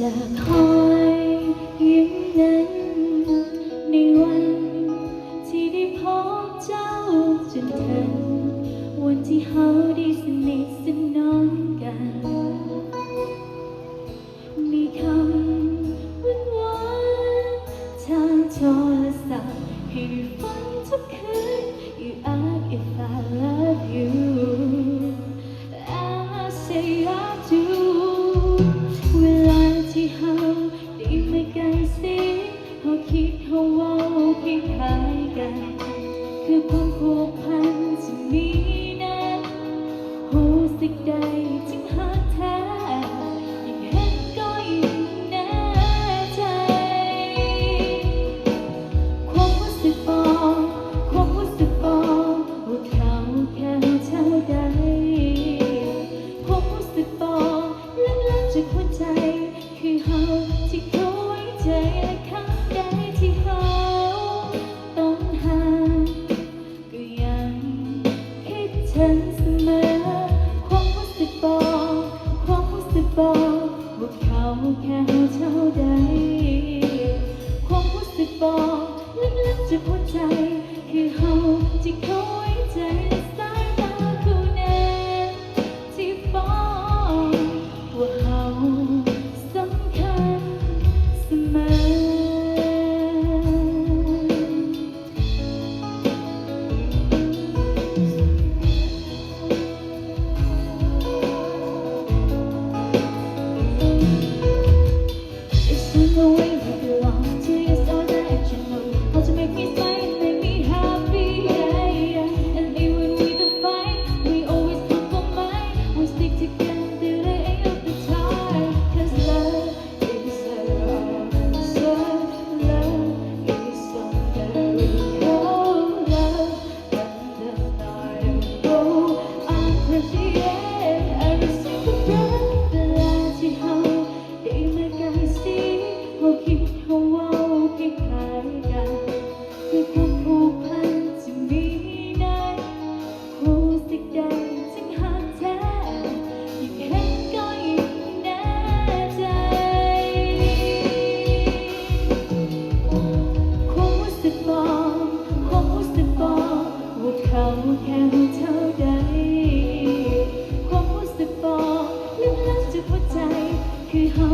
จะคอยยิ้มนั้นในวันที่ได้พบเจ้าจนถึงวันที่เขาได้สนิทสนมกันมีคำหวานทางโทรศัพท์ให้ฟังทุกคืน You ask if I love you and I say I do เวลาที่เขาได้ไม่ไกลสิเขาคิดเขาว่าเพียงคล้ายกันคือความผูกพันที่มีนั้นรู้สึกได้จึงหาแท้ยิ่งเห็นก็ยิ่งแน่ใจความรู้สึกบอกความรู้สึกบอกว่าเขาแค่เท่าใดความรู้สึกบอกลึกๆจากหัวใจคือเขาที่เขาไว้ใจและครั้งใดที่เขาต้องห่างก็ยังคิดถึงเสมอความรู้สึกบอกความรู้สึกบอกว่าเขาแค่เท่าใดความรู้สึกบอกลึกๆจากหัวใจคือเขาที่เขาไว้ใจและสายตาคู่นั้นที่บอกว่าเขาสำคัญเสมอIt's in the way you belong to you, so that you know how to make me smile and make me happy, yeah, yeah. And even with the fight, we always compromise. We stick together till the end of the time. 'Cause love is so love is so very cold. Love and the night and gold. I appreciate every single breath. เวลาที่เขาได้มาใกล้สิเขาคิดเขาว่าเพียงคล้ายกันคือความผูกพันที่มีนั้นรู้สึกได้จึงหาแท้ยิ่งเห็นก็ยิ่งแน่ใจความรู้สึกบอกความรู้สึกบอกว่าเขาแค่เท่าใดความรู้สึกบอกลึกๆจากหัวใจคือเขา